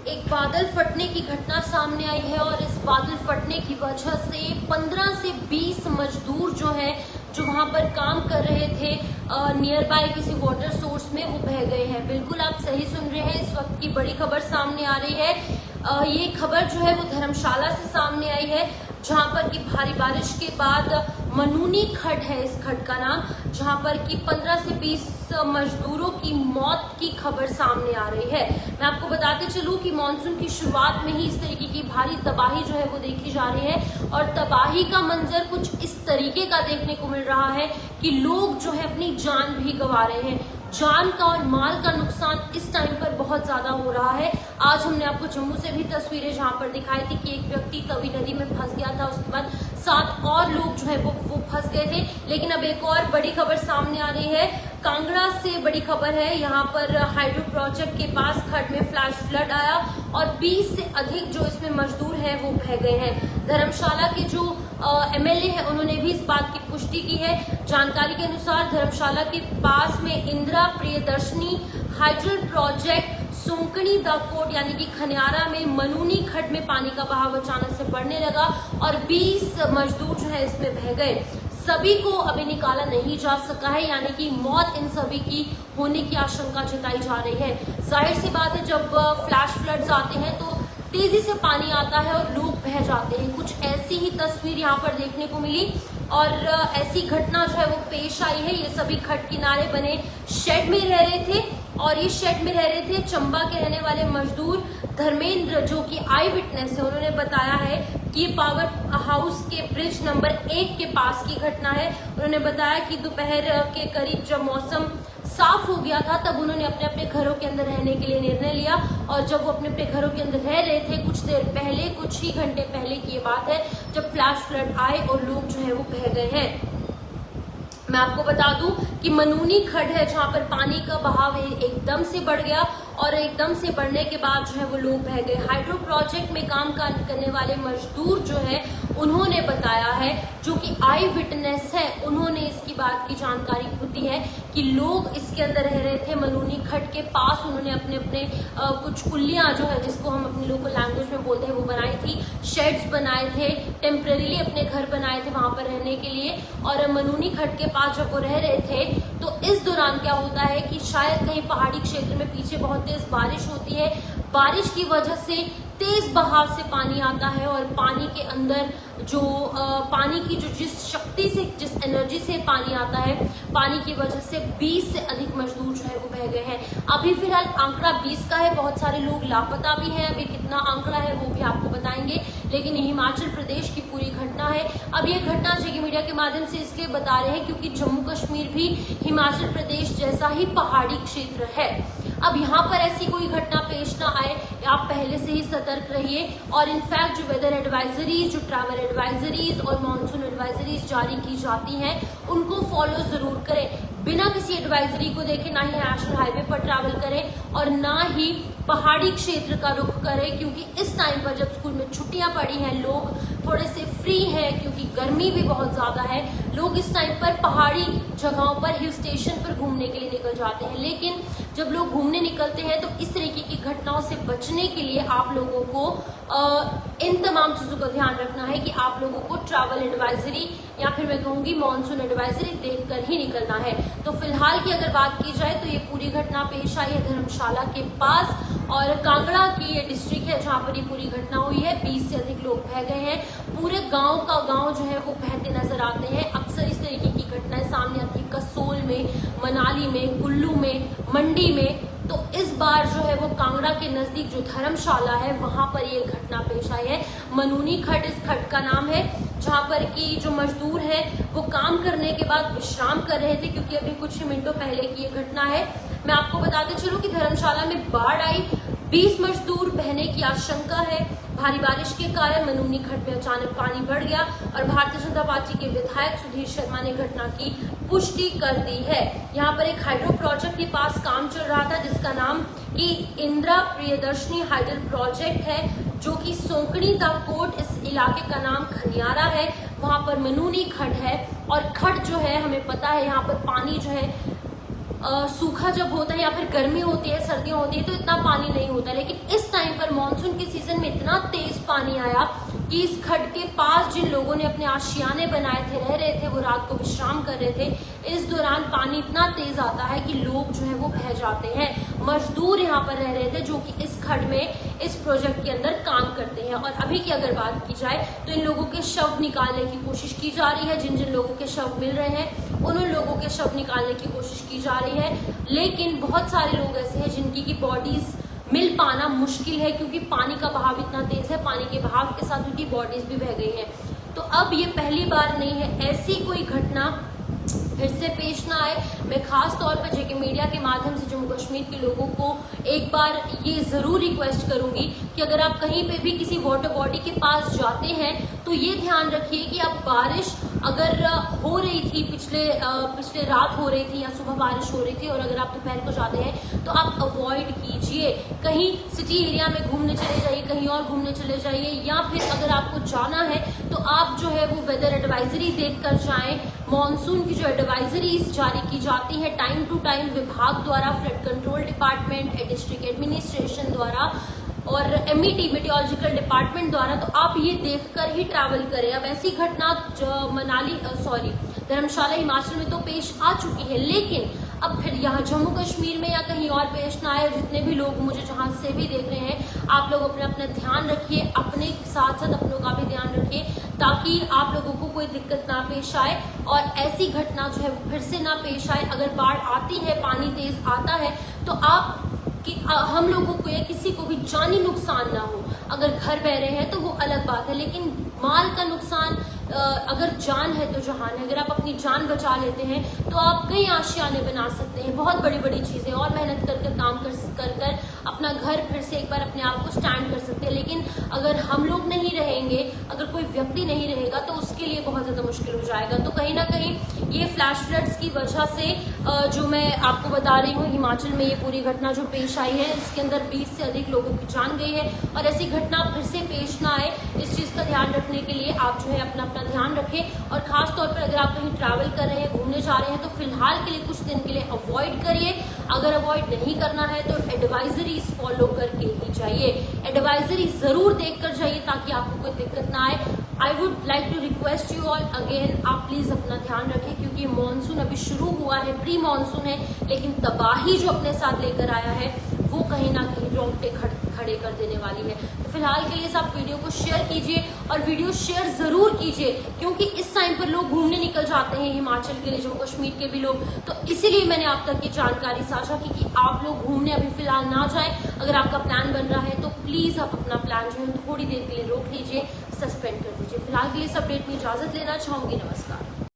एक बादल फटने की घटना सामने आई है और इस बादल फटने की वजह से 15 से 20 मजदूर जो वहां पर काम कर रहे थे नियर बाय किसी वाटर सोर्स में, वो बह गए हैं। बिल्कुल आप सही सुन रहे हैं, इस वक्त की बड़ी खबर सामने आ रही है। ये खबर जो है वो धर्मशाला से सामने आई है, जहां पर की भारी बारिश के बाद मनूनी खड्ड है इस खड्ड का नाम, जहां पर की 15 से 20 मजदूरों की मौत की खबर सामने आ रही है। मैं आपको बताते चलूं कि मानसून की शुरुआत में ही इस तरीके की भारी तबाही जो है वो देखी जा रही है और तबाही का मंजर कुछ इस तरीके का देखने को मिल रहा है कि लोग जो है अपनी जान भी गंवा रहे हैं। जान का और माल का नुकसान इस टाइम पर बहुत ज्यादा हो रहा है। आज हमने आपको जम्मू से भी तस्वीरें जहां पर दिखाई थी कि एक व्यक्ति तवी नदी में फंस गया था, उसके बाद 7 और लोग जो है वो फंस गए थे। लेकिन अब एक और बड़ी खबर सामने आ रही है, कांगड़ा से बड़ी खबर है। यहाँ पर हाइड्रो प्रोजेक्ट के पास खड्ड में फ्लैश फ्लड आया और 20 से अधिक जो इसमें मजदूर हैं वो बह गए हैं। धर्मशाला के जो एमएलए है उन्होंने भी इस बात की पुष्टि की है। जानकारी के अनुसार धर्मशाला के पास में इंदिरा प्रियदर्शनी हाइड्रो प्रोजेक्ट सोंकणी द कोट यानी कि खनियारा में मनूनी खड्ड में पानी का बहाव अचानक से बढ़ने लगा और 20 मजदूर जो है इसमें बह गए। सभी को अभी निकाला नहीं जा सका है, यानी कि मौत इन सभी की होने की आशंका जताई जा रही है। जाहिर सी बात है, जब फ्लैश फ्लड्स आते हैं तो तेजी से पानी आता है और लोग बह जाते हैं। कुछ ऐसी ही तस्वीर यहाँ पर देखने को मिली और ऐसी घटना जो है वो पेश आई है। ये सभी खड्ड किनारे बने शेड में रह रहे थे और ये शेड में रह रहे थे चंबा के रहने वाले मजदूर धर्मेंद्र, जो कि आई विटनेस है। उन्होंने बताया है कि ये पावर हाउस के ब्रिज नंबर 1 के पास की घटना है। उन्होंने बताया कि दोपहर के करीब जब मौसम साफ हो गया था तब उन्होंने अपने अपने घरों के अंदर रहने के लिए निर्णय लिया और जब वो अपने अपने घरों के अंदर रह रहे थे कुछ देर पहले, कुछ ही घंटे पहले की ये बात है, जब फ्लैश फ्लड आए और लोग जो है वो बह गए हैं। मैं आपको बता दूं कि मनूनी खड्ड है जहां पर पानी का बहाव एकदम से बढ़ गया और एकदम से बढ़ने के बाद जो है वो लोग बह गए। हाइड्रो प्रोजेक्ट में काम करने वाले मजदूर जो है उन्होंने बताया है, जो कि आई विटनेस है, उन्होंने इसकी बात की जानकारी खुद दी है कि लोग इसके अंदर रह रहे थे मनूनी खड्ड के पास। उन्होंने अपने अपने कुछ कुल्लियां जो है जिसको हम अपनी लोकल लैंग्वेज में बोलते हैं वो बनाई थी, शेड्स बनाए थे, टेम्परेरी अपने घर बनाए थे वहां पर रहने के लिए। और मनूनी खड्ड के पास जब वो रह रहे थे तो इस दौरान क्या होता है कि शायद कहीं पहाड़ी क्षेत्र में पीछे बहुत तेज बारिश होती है, बारिश की वजह से तेज बहाव से पानी आता है और पानी के अंदर जो पानी की जो जिस शक्ति से, जिस एनर्जी से पानी आता है, पानी की वजह से 20 से अधिक मजदूर जो है वो बह गए हैं। अभी फिलहाल आंकड़ा 20 का है, बहुत सारे लोग लापता भी हैं। अभी कितना आंकड़ा है वो भी आपको बताएंगे, लेकिन ये हिमाचल प्रदेश की पूरी घटना है। अब ये घटना जेके मीडिया के माध्यम से इसलिए बता रहे हैं क्योंकि जम्मू कश्मीर भी हिमाचल प्रदेश जैसा ही पहाड़ी क्षेत्र है। अब यहाँ पर ऐसी कोई घटना पेश ना आए, आप पहले से ही सतर्क रहिए और इनफैक्ट जो वेदर एडवाइजरीज, जो ट्रैवल एडवाइजरीज और मॉनसून एडवाइजरीज जारी की जाती हैं उनको फॉलो जरूर करें। बिना किसी एडवाइजरी को देखे ना ही नेशनल हाईवे पर ट्रैवल करें और ना ही पहाड़ी क्षेत्र का रुख करें, क्योंकि इस टाइम पर जब स्कूल में छुट्टियां पड़ी हैं, लोग थोड़े से फ्री हैं क्योंकि गर्मी भी बहुत ज्यादा है, लोग इस टाइम पर पहाड़ी जगहों पर, हिल स्टेशन पर घूमने के लिए निकल जाते हैं। लेकिन जब लोग घूमने निकलते हैं तो इस तरीके की घटनाओं से बचने के लिए आप लोगों को इन तमाम चीजों का ध्यान रखना है कि आप लोगों को ट्रैवल एडवाइजरी या फिर मैं कहूंगी मॉनसून एडवाइजरी देखकर ही निकलना है। तो फिलहाल की अगर बात की जाए तो ये पूरी घटना पेश आई है धर्मशाला के पास और कांगड़ा की ये डिस्ट्रिक्ट है जहां पर ये पूरी घटना हुई है। 20 से अधिक लोग बह गए हैं, पूरे गांव का गांव जो है वो बहते नजर आते हैं। अक्सर इस तरीके की घटनाएं सामने आती है कसोल में, मनाली में, कुल्लू में, मंडी में। तो इस बार जो है वो कांगड़ा के नजदीक जो धर्मशाला है वहां पर ये घटना पेश आई है। मनूनी खड्ड इस खड्ड का नाम है, जहां पर की जो मजदूर है वो काम करने के बाद विश्राम कर रहे थे, क्योंकि अभी कुछ मिनटों पहले की ये घटना है। मैं आपको बताते चलूं कि धर्मशाला में बाढ़ आई, 20 मजदूर बहने की आशंका है। भारी बारिश के कारण मनूनी खड्ड में अचानक पानी बढ़ गया और भारतीय जनता पार्टी के विधायक सुधीर शर्मा ने घटना की पुष्टि कर दी है। यहाँ पर एक हाइड्रो प्रोजेक्ट के पास काम चल रहा था जिसका नाम कि इंदिरा प्रियदर्शनी हाइड्रो प्रोजेक्ट है, जो कि सोंकणी द कोट, इस इलाके का नाम खनियारा है। वहां पर मनूनी खड्ड है और खड्ड जो है हमें पता है यहाँ पर पानी जो है सूखा जब होता है या फिर गर्मी होती है, सर्दियां होती है तो इतना पानी नहीं होता, लेकिन इस टाइम पर मानसून के सीजन में इतना तेज पानी आया कि इस खड्ड के पास जिन लोगों ने अपने आशियाने बनाए थे, रह रहे थे, वो रात को विश्राम कर रहे थे, इस दौरान पानी इतना तेज आता है कि लोग जो है वो बह जाते हैं। मजदूर यहाँ पर रह रहे थे जो कि इस खड्ड में इस प्रोजेक्ट के अंदर काम करते हैं। और अभी की अगर बात की जाए तो इन लोगों के शव निकालने की कोशिश की जा रही है। जिन जिन लोगों के शव मिल रहे हैं उन लोगों के शव निकालने की कोशिश की जा रही है, लेकिन बहुत सारे लोग ऐसे हैं जिनकी की बॉडीज मिल पाना मुश्किल है, क्योंकि पानी का बहाव इतना तेज है। पानी के बहाव के साथ उनकी बॉडीज भी बह गई हैं। तो अब ये पहली बार नहीं है, ऐसी कोई घटना फिर से पेश ना आए। मैं खास तौर पर जेके मीडिया के माध्यम से जम्मू कश्मीर के लोगों को एक बार ये जरूर रिक्वेस्ट करूंगी कि अगर आप कहीं पे भी किसी वाटर बॉडी के पास जाते हैं तो ये ध्यान रखिए कि आप बारिश अगर हो रही थी, पिछले रात हो रही थी या सुबह बारिश हो रही थी, और अगर आप दोपहर को जाते हैं तो आप अवॉइड कीजिए। कहीं सिटी एरिया में घूमने चले जाइए, कहीं और घूमने चले जाइए, या फिर अगर आपको जाना है तो आप जो है वो वेदर एडवाइजरी देख कर जाएं। मॉनसून की जो एडवाइजरीज जारी की जाती है टाइम टू टाइम विभाग द्वारा, flood control department, district administration द्वारा और एमईटी मेटियोलॉजिकल डिपार्टमेंट द्वारा, तो आप ये देखकर ही ट्रैवल करें। अब ऐसी घटना धर्मशाला हिमाचल में तो पेश आ चुकी है, लेकिन अब फिर यहाँ जम्मू कश्मीर में या कहीं और पेश ना आए। जितने भी लोग मुझे जहाँ से भी देख रहे हैं, आप लोग अपना ध्यान रखिए, अपने साथ साथ अपनों का भी ध्यान रखिए, ताकि आप लोगों को कोई दिक्कत ना पेश आए और ऐसी घटना जो है फिर से ना पेश आए। अगर बाढ़ आती है, पानी तेज आता है, तो हम लोगों को या किसी को भी जानी नुकसान ना हो। अगर घर बह रहे हैं तो वो अलग बात है, लेकिन माल का नुकसान, अगर जान है तो जहान है। अगर आप अपनी जान बचा लेते हैं तो आप कई आशियाने बना सकते हैं, बहुत बड़ी बड़ी चीजें, और मेहनत कर काम कर अपना घर फिर से एक बार अपने आप को स्टैंड कर सकते हैं। लेकिन अगर हम लोग नहीं रहेंगे, अगर कोई व्यक्ति नहीं रहेगा, तो उसके लिए बहुत ज्यादा मुश्किल हो जाएगा। तो कहीं ना कहीं ये फ्लैश फ्लड्स की वजह से जो मैं आपको बता रही हूँ, हिमाचल में ये पूरी घटना जो पेश आई है, इसके अंदर 20 से अधिक लोगों की जान गई है। और ऐसी घटना फिर से पेश ना आए, इस चीज का ध्यान रखने के लिए आप जो है अपना ध्यान रखें। और खास तौर पर अगर आप कहीं ट्रैवल कर रहे हैं, घूमने जा रहे हैं, तो फिलहाल के लिए कुछ दिन के लिए अवॉइड करिए। अगर अवॉइड नहीं करना है तो एडवाइजरीज फॉलो करके ही जाइए। एडवाइजरी जरूर देख कर जाइए ताकि आपको कोई दिक्कत ना आए। I would like to request you all again, आप प्लीज अपना ध्यान रखें, क्योंकि मानसून अभी शुरू हुआ है, प्री मानसून है, लेकिन तबाही जो अपने साथ लेकर आया है वो कहीं ना कहीं रोंगटे खड़े कर देने वाली है। तो फिलहाल के लिए सब वीडियो को शेयर कीजिए, और वीडियो शेयर जरूर कीजिए, क्योंकि इस टाइम पर लोग घूमने निकल जाते हैं हिमाचल के लिए, जम्मू कश्मीर के भी लोग। तो इसीलिए मैंने आप तक ये जानकारी साझा की कि आप लोग घूमने अभी फिलहाल ना जाएं। अगर आपका प्लान बन रहा है तो प्लीज आप अपना प्लान जो है थोड़ी देर के लिए रोक लीजिए, सस्पेंड कर दीजिए। फिलहाल के लिए इस अपडेट में इजाजत लेना चाहूंगी। नमस्कार।